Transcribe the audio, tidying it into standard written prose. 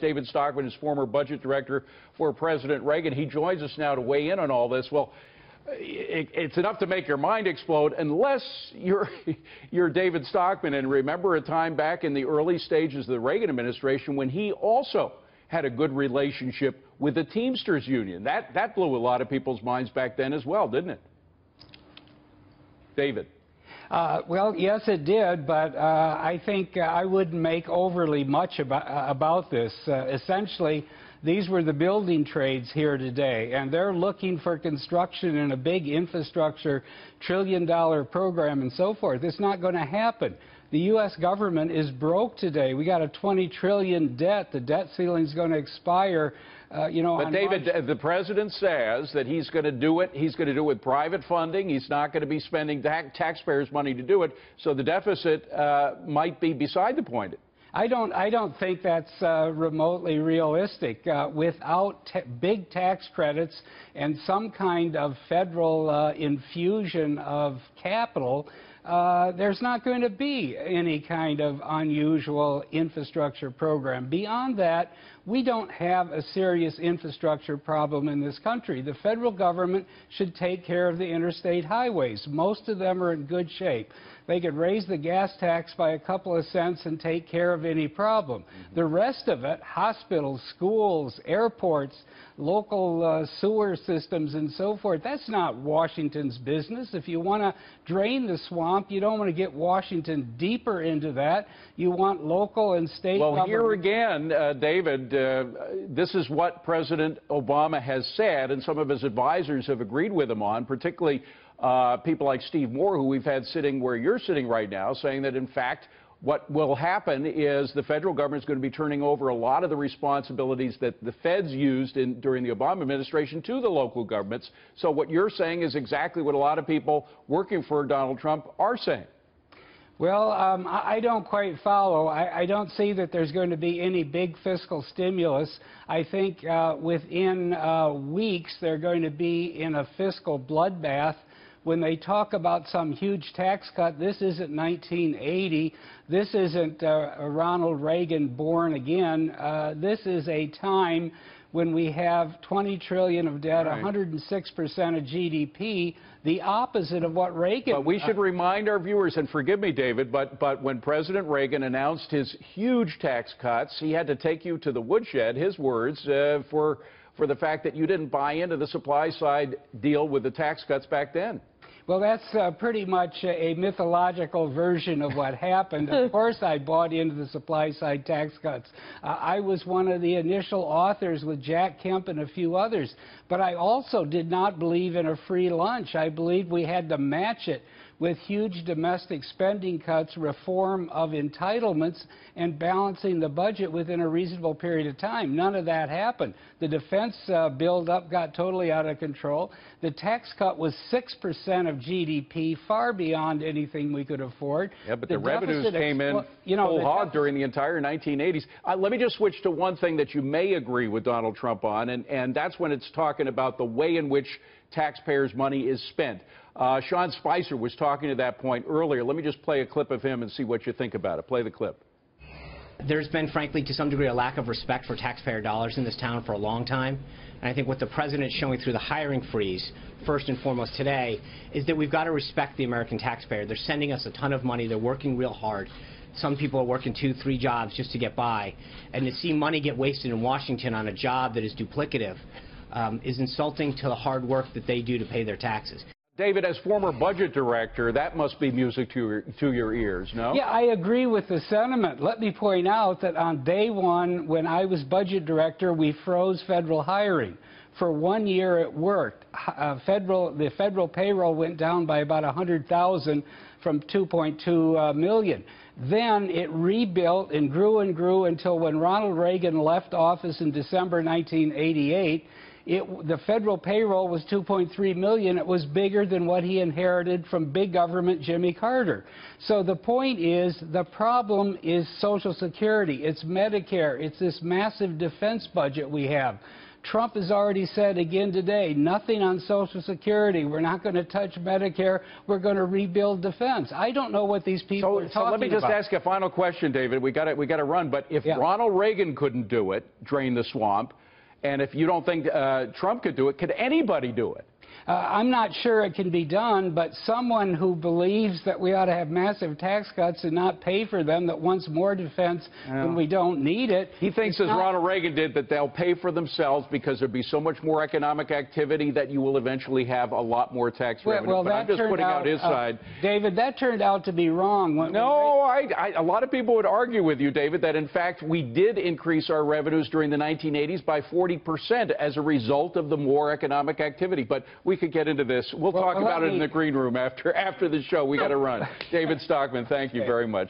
David Stockman is former budget director for President Reagan. He joins us now to weigh in on all this. Well, it's enough to make your mind explode unless you're David Stockman. And remember a time back in the early stages of the Reagan administration when he also had a good relationship with the Teamsters Union. That blew a lot of people's minds back then as well, didn't it? David. Well, yes, it did, but I think I wouldn't make overly much about this. Essentially, these were the building trades here today, and they're looking for construction in a big infrastructure, trillion-dollar program and so forth. It's not going to happen. The U.S. government is broke today. We got a $20 trillion debt. The debt ceiling is going to expire. But David, the president says that he's going to do it. He's going to do it with private funding. He's not going to be spending taxpayers' money to do it. So the deficit might be beside the point. I don't think that's remotely realistic. Without big tax credits and some kind of federal infusion of capital, there's not going to be any kind of unusual infrastructure program. Beyond that, we don't have a serious infrastructure problem in this country. The federal government should take care of the interstate highways. Most of them are in good shape. They could raise the gas tax by a couple of cents and take care of any problem. The rest of it, hospitals, schools, airports, local sewer systems and so forth, that's not Washington's business. If you want to drain the swamp, you don't want to get Washington deeper into that. You want local and state government. Well, here again, David, this is what President Obama has said, and some of his advisors have agreed with him on, particularly people like Steve Moore, who we've had sitting where you're sitting right now, saying that, in fact, what will happen is the federal government is going to be turning over a lot of the responsibilities that the feds used during the Obama administration to the local governments. So what you're saying is exactly what a lot of people working for Donald Trump are saying. Well, I don't quite follow. I don't see that there's going to be any big fiscal stimulus. I think within weeks they're going to be in a fiscal bloodbath. When they talk about some huge tax cut, this isn't 1980. This isn't Ronald Reagan born again. This is a time when we have $20 trillion of debt, 106% of GDP, the opposite of what Reagan... But we should remind our viewers, and forgive me, David, but when President Reagan announced his huge tax cuts, he had to take you to the woodshed, his words, for the fact that you didn't buy into the supply side deal with the tax cuts back then. Well, that's pretty much a mythological version of what happened. Of course, I bought into the supply-side tax cuts. I was one of the initial authors with Jack Kemp and a few others. But I also did not believe in a free lunch. I believed we had to match it with huge domestic spending cuts, reform of entitlements, and balancing the budget within a reasonable period of time. None of that happened. The defense buildup got totally out of control. The tax cut was 6% of GDP, far beyond anything we could afford. Yeah, but the revenues came in full hog during the entire 1980s. Let me just switch to one thing that you may agree with Donald Trump on, and that's when it's talking about the way in which taxpayers' money is spent. Sean Spicer was talking to that point earlier. Let me just play a clip of him and see what you think about it. Play the clip. There's been, frankly, to some degree, a lack of respect for taxpayer dollars in this town for a long time. And I think what the president is showing through the hiring freeze, first and foremost today, is that we've got to respect the American taxpayer. They're sending us a ton of money. They're working real hard. Some people are working 2, 3 jobs just to get by. And to see money get wasted in Washington on a job that is duplicative is insulting to the hard work that they do to pay their taxes. David, as former budget director, that must be music to your ears, no? Yeah, I agree with the sentiment. Let me point out that on day one, when I was budget director, we froze federal hiring. For 1 year, it worked. The federal payroll went down by about 100,000 from 2.2 million. Then it rebuilt and grew until when Ronald Reagan left office in December 1988, the federal payroll was 2.3 million. It was bigger than what he inherited from big government Jimmy Carter. So the point is, the problem is Social Security. It's Medicare. It's this massive defense budget we have. Trump has already said again today, nothing on Social Security. We're not going to touch Medicare. We're going to rebuild defense. I don't know what these people are talking about. So let me just ask a final question, David. We got to run. But if Ronald Reagan couldn't do it, drain the swamp, and if you don't think Trump could do it, could anybody do it? I'm not sure it can be done, but someone who believes that we ought to have massive tax cuts and not pay for them, that wants more defense when we don't need it. He thinks, as Ronald Reagan did, that they'll pay for themselves because there'll be so much more economic activity that you will eventually have a lot more tax revenue. Well, but I'm just putting out his side. David, that turned out to be wrong. A lot of people would argue with you, David, that in fact we did increase our revenues during the 1980s by 40% as a result of the more economic activity. But we could get into this. We'll talk about it in the green room after the show. We got to run. David Stockman, thank you very much.